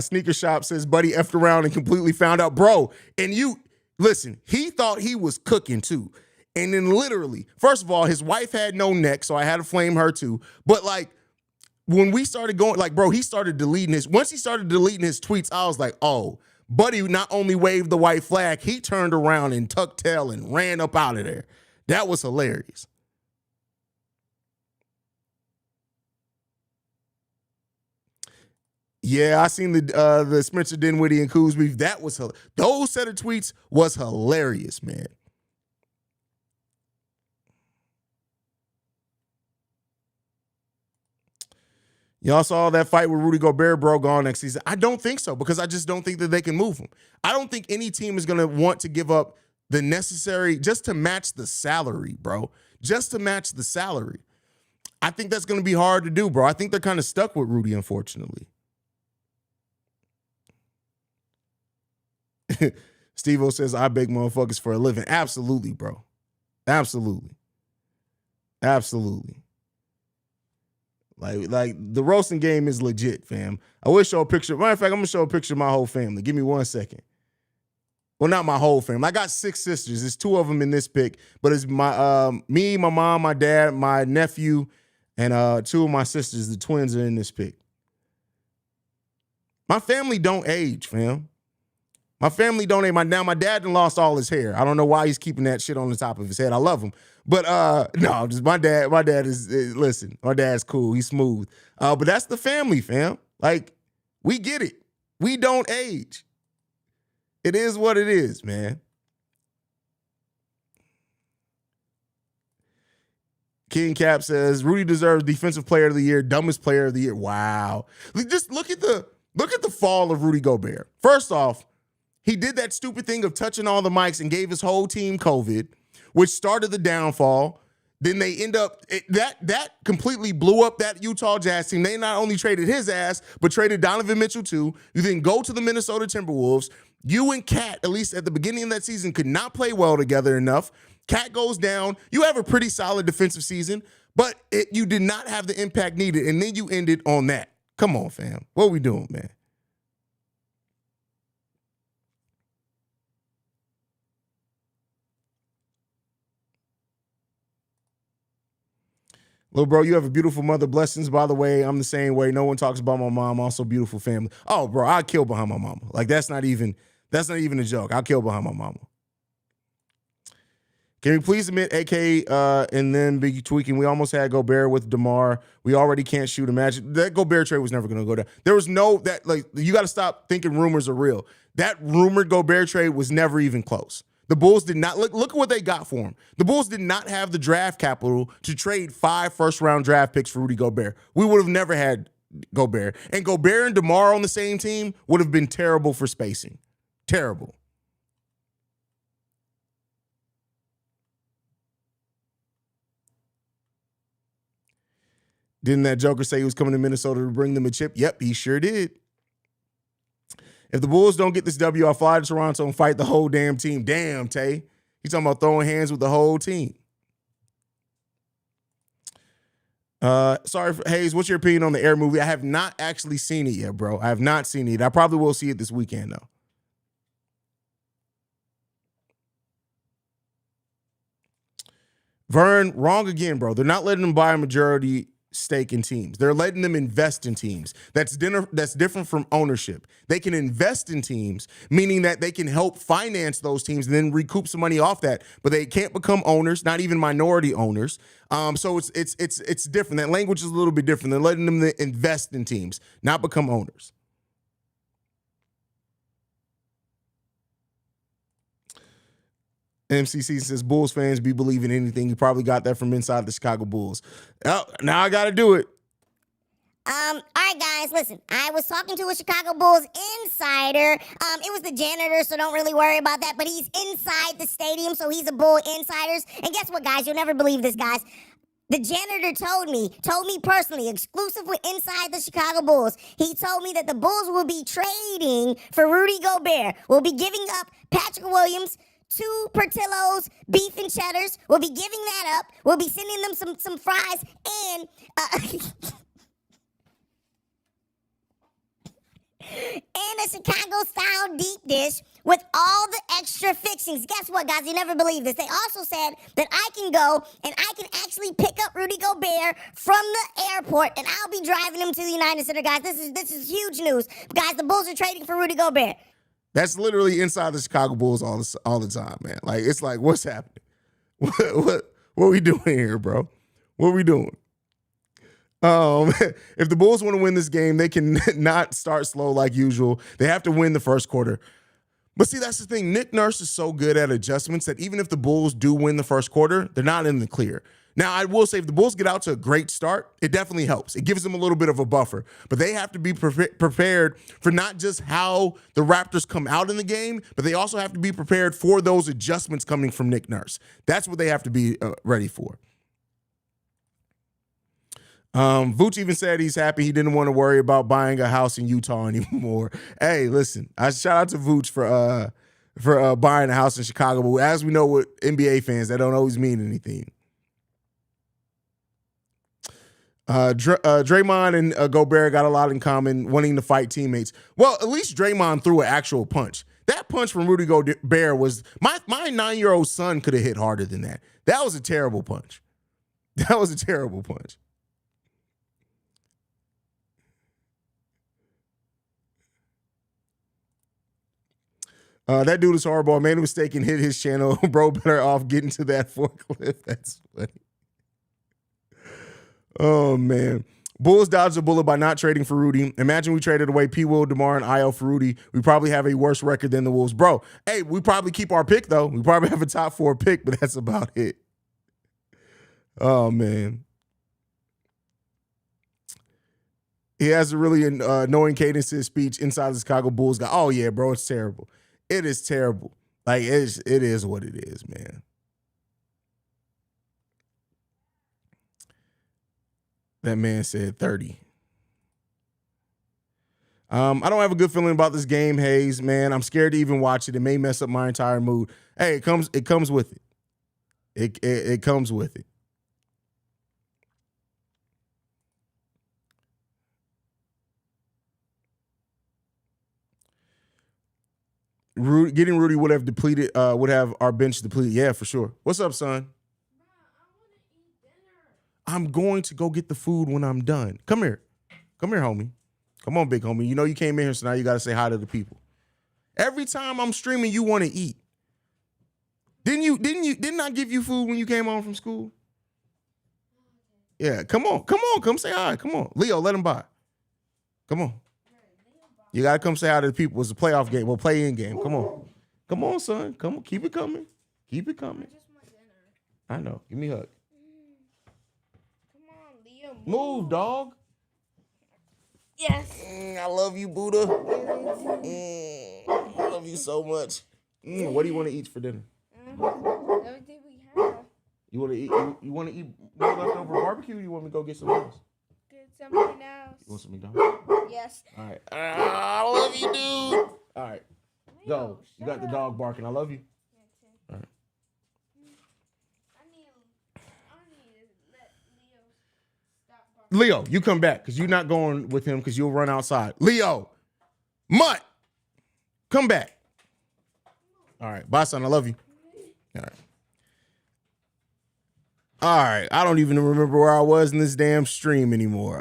S1: Sneaker Shop says, buddy effed around and completely found out, bro. And you listen, he thought he was cooking too. And then literally, first of all, his wife had no neck, so I had to flame her too. But like, when we started going, like, bro, he started deleting his, once he started deleting his tweets, I was like, oh, buddy not only waved the white flag, he turned around and tucked tail and ran up out of there. That was hilarious. Yeah, I seen the Spencer Dinwiddie and Kuz beef. That was those set of tweets was hilarious, man. Y'all saw that fight with Rudy Gobert, bro, gone next season. I don't think so, because I just don't think that they can move him. I don't think any team is going to want to give up the necessary just to match the salary, bro. Just to match the salary. I think that's going to be hard to do, bro. I think they're kind of stuck with Rudy, unfortunately. Steve-O says, I beg motherfuckers for a living. Absolutely, bro. Absolutely. Absolutely. Like the roasting game is legit, fam. I will show a picture. Matter of fact, I'm gonna show a picture of my whole family. Give me 1 second. Well, not my whole family. I got 6 sisters. There's 2 of them in this pic, but it's my me, my mom, my dad, my nephew, and 2 of my sisters. The twins are in this pic. My family don't age, fam. My family don't age. My dad done lost all his hair. I don't know why he's keeping that shit on the top of his head. I love him. But no, just my dad is listen, my dad's cool. He's smooth. But that's the family, fam. Like, we get it. We don't age. It is what it is, man. King Cap says, Rudy deserves Defensive Player of the Year, Dumbest Player of the Year. Wow. Just look at the fall of Rudy Gobert. First off, he did that stupid thing of touching all the mics and gave his whole team COVID, which started the downfall. Then they end up, that completely blew up that Utah Jazz team. They not only traded his ass, but traded Donovan Mitchell too. You then go to the Minnesota Timberwolves. You and Cat, at least at the beginning of that season, could not play well together enough. Cat goes down. You have a pretty solid defensive season, but you did not have the impact needed, and then you ended on that. Come on, fam. What are we doing, man? Little bro, you have a beautiful mother. Blessings, by the way. I'm the same way. No one talks about my mom. Also, beautiful family. Oh, bro, I'd kill behind my mama. Like, that's not even a joke. I'll kill behind my mama. Can we please admit, AK and then Biggie tweaking? We almost had Gobert with DeMar. We already can't shoot. Imagine that Gobert trade was never going to go down. There was no that like you got to stop thinking rumors are real. That rumored Gobert trade was never even close. The Bulls did not look at what they got for him. The Bulls did not have the draft capital to trade 5 first-round draft picks for Rudy Gobert. We would have never had Gobert. And Gobert and DeMar on the same team would have been terrible for spacing. Terrible. Didn't that Joker say he was coming to Minnesota to bring them a chip? Yep, he sure did. If the Bulls don't get this W, I'll fly to Toronto and fight the whole damn team. Damn, Tay. He's talking about throwing hands with the whole team. Sorry, Haize, what's your opinion on the Air movie? I have not actually seen it yet, bro. I have not seen it. I probably will see it this weekend, though. Vern, wrong again, bro. They're not letting them buy a majority stake in teams. They're letting them invest in teams. That's different from ownership. They can invest in teams, meaning that they can help finance those teams and then recoup some money off that. But they can't become owners, not even minority owners. So it's different. That language is a little bit different. They're letting them invest in teams, not become owners. MCC says Bulls fans be believing anything. You probably got that from inside the Chicago Bulls. Oh, now I got to do it.
S4: All right, guys, listen. I was talking to a Chicago Bulls insider. It was the janitor, so don't really worry about that. But he's inside the stadium, so he's a Bull insiders. And guess what, guys? You'll never believe this, guys. The janitor told me personally, exclusive with Inside the Chicago Bulls, he told me that the Bulls will be trading for Rudy Gobert. We'll be giving up Patrick Williams, 2 Portillo's beef and cheddars. We'll be giving that up. We'll be sending them some fries and and a Chicago-style deep dish with all the extra fixings. Guess what, guys? You never believe this. They also said that I can go and I can actually pick up Rudy Gobert from the airport, and I'll be driving him to the United Center, guys. This is huge news. Guys, the Bulls are trading for Rudy Gobert.
S1: That's literally inside the Chicago Bulls all the time, man. Like, it's like, what's happening? What are we doing here, bro? What are we doing? If the Bulls want to win this game, they can not start slow like usual. They have to win the first quarter. But see, that's the thing. Nick Nurse is so good at adjustments that even if the Bulls do win the first quarter, they're not in the clear. Now, I will say if the Bulls get out to a great start, it definitely helps. It gives them a little bit of a buffer. But they have to be prepared for not just how the Raptors come out in the game, but they also have to be prepared for those adjustments coming from Nick Nurse. That's what they have to be ready for. Vooch even said he's happy he didn't want to worry about buying a house in Utah anymore. Hey, listen, I shout out to Vooch for buying a house in Chicago. But as we know with NBA fans, that don't always mean anything. Draymond and Gobert got a lot in common, wanting to fight teammates. Well, at least Draymond threw an actual punch. That punch from Rudy Gobert was my 9-year-old son could have hit harder than that. That was a terrible punch. That was a terrible punch. That dude is horrible. I made a mistake and hit his channel. Bro, better off getting to that forklift. That's funny. Oh, man. Bulls dodged a bullet by not trading for Rudy. Imagine we traded away P. Will, DeMar, and Io for Rudy. We probably have a worse record than the Wolves. Bro, hey, we probably keep our pick, though. We probably have a top 4 pick, but that's about it. Oh, man. He has a really annoying cadence to his speech inside the Chicago Bulls guy. Oh, yeah, bro, it's terrible. It is terrible. Like, it is what it is, man. That man said 30. I don't have a good feeling about this game, Haize, man. I'm scared to even watch it. It may mess up my entire mood. Hey, it comes with it. It comes with it. Getting Rudy would have our bench depleted. Yeah, for sure. What's up, son? I'm going to go get the food when I'm done. Come here. Come here, homie. Come on, big homie. You know you came in here, so now you got to say hi to the people. Every time I'm streaming, you want to eat. Didn't I give you food when you came home from school? Yeah, come on. Come say hi. Come on. Leo, let him by. Come on. You got to come say hi to the people. It's a playoff game. We'll play in game. Come on. Come on, son. Come on. Keep it coming. Keep it coming. I know. Give me a hug. Move, dog.
S5: Yes.
S1: I love you, Buddha. I love you so much. What do you want to eat for dinner?
S5: Everything we have.
S1: You want to eat? You want to eat more leftover barbecue? Or you want me to go get something else?
S5: Get something else.
S1: You want some McDonald's?
S5: Yes.
S1: All right. I love you, dude. All right. Go. You got the dog barking. I love you. All right.
S5: I need to let Leo stop barking.
S1: Leo, you come back because you're not going with him because you'll run outside. Leo, Mutt, come back. All right. Bye, son. I love you. All right. All right. I don't even remember where I was in this damn stream anymore.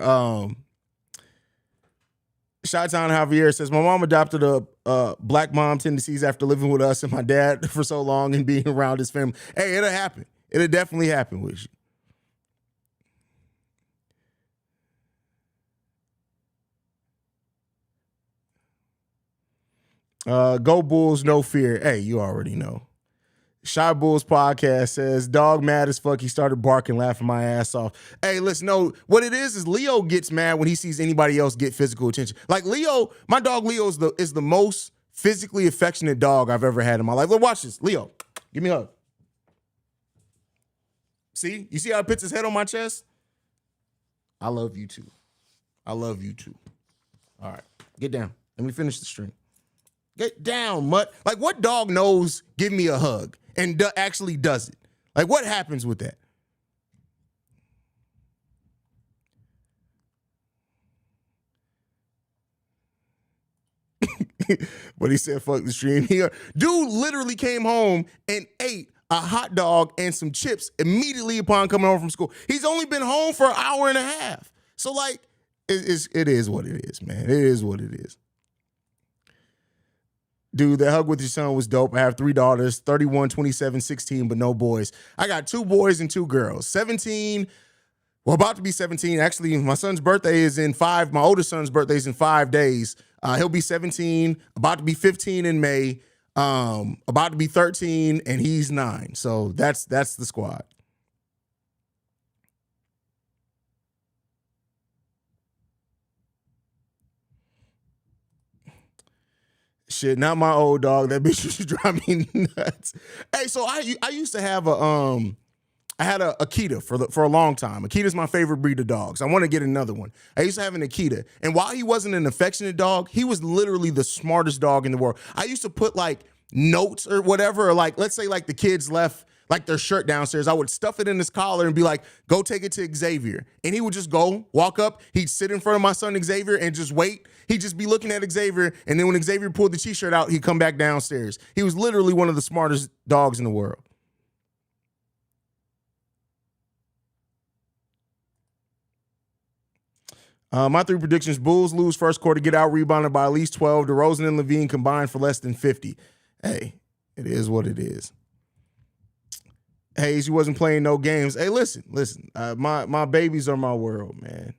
S1: Chi-Town Javier says, my mom adopted a black mom tendencies after living with us and my dad for so long and being around his family. Hey, it'll happen. It'll definitely happen with you. Go Bulls, no fear. Hey, you already know. Shy Bulls podcast says, dog mad as fuck. He started barking, laughing my ass off. Hey, listen, no, what it is Leo gets mad when he sees anybody else get physical attention. Like Leo, my dog Leo is the most physically affectionate dog I've ever had in my life. Look, watch this. Leo, give me a hug. See? You see how he puts his head on my chest? I love you too. I love you too. All right, get down. Let me finish the stream. Get down, Mutt. Like, what dog knows give me a hug and actually does it? Like, what happens with that? But he said, fuck the stream here. Dude literally came home and ate a hot dog and some chips immediately upon coming home from school. He's only been home for an hour and a half. So, like, it is what it is, man. It is what it is. Dude, that hug with your son was dope. I have 3 daughters, 31, 27, 16, but no boys. I got 2 boys and 2 girls. 17, well, about to be 17. Actually, my son's birthday is in 5. My oldest son's birthday is in 5 days. He'll be 17, about to be 15 in May, about to be 13, and he's 9. So that's the squad. Shit, not my old dog. That bitch used to drive me nuts. Hey, so I used to have I had a Akita for a long time. Akita's my favorite breed of dogs. I want to get another one. I used to have an Akita, and while he wasn't an affectionate dog, he was literally the smartest dog in the world. I used to put like notes or whatever, or like let's say like the kids left like their shirt downstairs. I would stuff it in his collar and be like, go take it to Xavier. And he would just go, walk up, he'd sit in front of my son Xavier and just wait. He'd just be looking at Xavier, and then when Xavier pulled the t-shirt out, he'd come back downstairs. He was literally one of the smartest dogs in the world. My 3 predictions: Bulls lose first quarter, get out rebounded by at least 12. DeRozan and Levine combined for less than 50. Hey, it is what it is. Haize, you wasn't playing no games. Hey, listen. My babies are my world, man.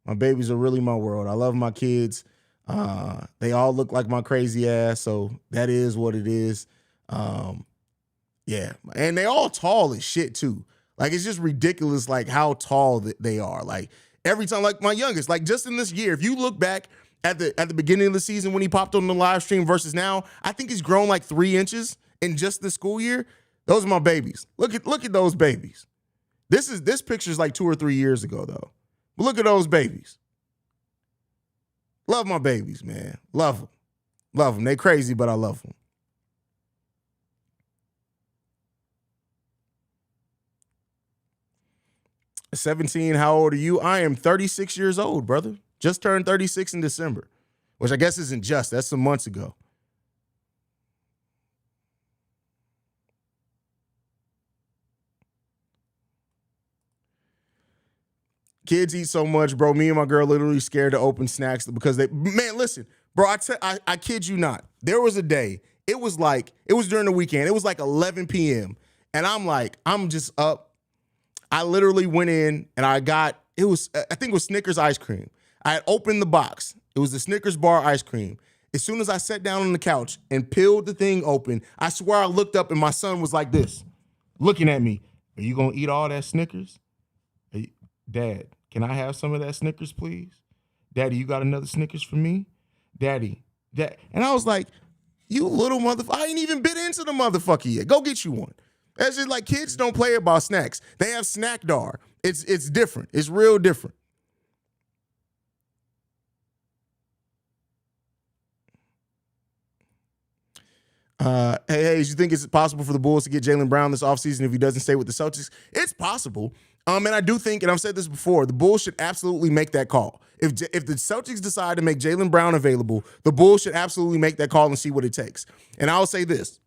S1: My babies are really my world. I love my kids. They all look like my crazy ass, so that is what it is. Yeah, and they all tall as shit too. Like, it's just ridiculous, like how tall they are. Like every time, like my youngest, like just in this year, if you look back at the beginning of the season when he popped on the live stream versus now, I think he's grown like 3 inches in just the school year. Those are my babies. Look at those babies. This picture's like 2 or 3 years ago though. But look at those babies. Love my babies, man. Love them. Love them. They crazy, but I love them. "17, how old are you?" I am 36 years old, brother. Just turned 36 in December, which I guess isn't just. That's some months ago. Kids eat so much, bro. Me and my girl literally scared to open snacks because man, listen, bro, I kid you not. There was a day, it was during the weekend. It was like 11 p.m. And I'm just up. I literally went in and I think it was Snickers ice cream. I had opened the box. It was the Snickers bar ice cream. As soon as I sat down on the couch and peeled the thing open, I swear I looked up and my son was like this, looking at me. Are you going to eat all that Snickers? Dad, can I have some of that Snickers, please? Daddy, you got another Snickers for me? Daddy. And I was like, you little motherfucker. I ain't even bit into the motherfucker yet. Go get you one. That's just like kids don't play about snacks. They have snack dar. It's different. It's real different. Hey, you think it's possible for the Bulls to get Jaylen Brown this offseason if he doesn't stay with the Celtics? It's possible. And I do think, and I've said this before, the Bulls should absolutely make that call. If the Celtics decide to make Jaylen Brown available, the Bulls should absolutely make that call and see what it takes. And I'll say this.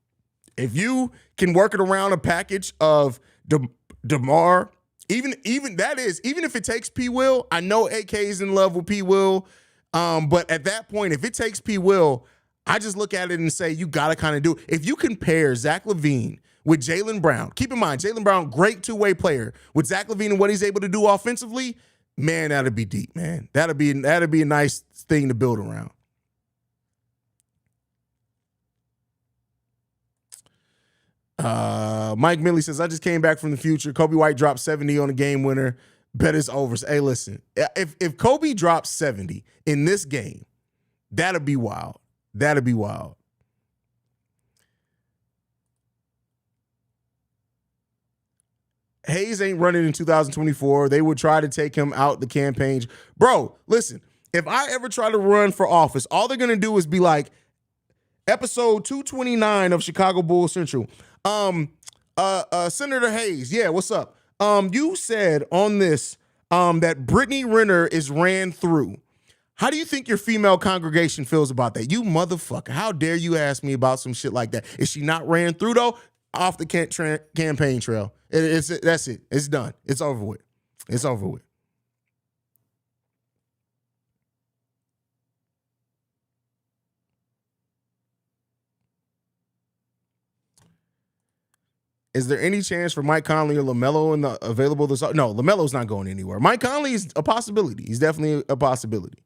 S1: If you can work it around a package of DeMar, even if it takes P. Will, I know AK is in love with P. Will, but at that point, if it takes P. Will, I just look at it and say, you got to kind of do it. If you compare Zach LaVine with Jaylen Brown, keep in mind, Jaylen Brown, great two-way player. With Zach LaVine and what he's able to do offensively, man, that'd be deep, man. That'd be a nice thing to build around. Mike Milley says, I just came back from the future. Kobe White dropped 70 on a game winner. Bet it's over. Hey, listen, if Kobe drops 70 in this game, that'd be wild. That'd be wild. Haize ain't running in 2024. They would try to take him out the campaign. Bro, listen, if I ever try to run for office, all they're going to do is be like, episode 229 of Chicago Bulls Central. Senator Haize, yeah, what's up? You said on this that Brittany Renner is ran through. How do you think your female congregation feels about that? You motherfucker. How dare you ask me about some shit like that? Is she not ran through, though? Off the campaign trail. That's it. It's done. It's over with. It's over with. Is there any chance for Mike Conley or LaMelo in the available this? No, LaMelo's not going anywhere. Mike Conley is a possibility. He's definitely a possibility.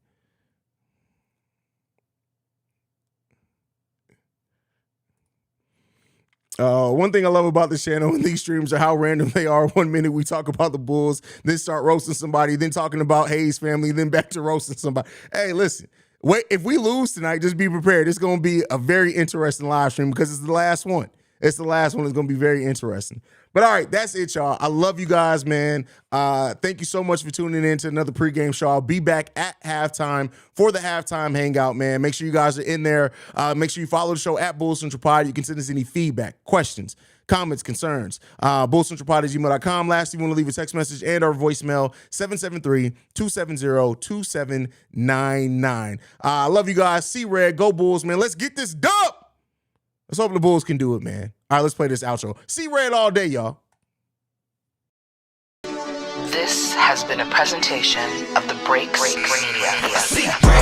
S1: One thing I love about this channel and these streams are how random they are. 1 minute we talk about the Bulls, then start roasting somebody, then talking about Haize family, then back to roasting somebody. Hey, listen, wait, if we lose tonight, just be prepared. It's going to be a very interesting live stream because it's the last one. It's the last one. It's going to be very interesting. But all right, that's it, y'all. I love you guys, man. Thank you so much for tuning in to another pregame show. I'll be back at halftime for the halftime hangout, man. Make sure you guys are in there. Make sure you follow the show at Bulls Central Pod. You can send us any feedback, questions, comments, concerns. BullsCentralPod@gmail.com. Lastly, you want to leave a text message and our voicemail, 773-270-2799. I love you guys. See Red. Go Bulls, man. Let's get this dub. Let's hope the Bulls can do it, man. All right, let's play this outro. See Red all day, y'all.
S2: This has been a presentation of the Breaks Media.
S3: See bread.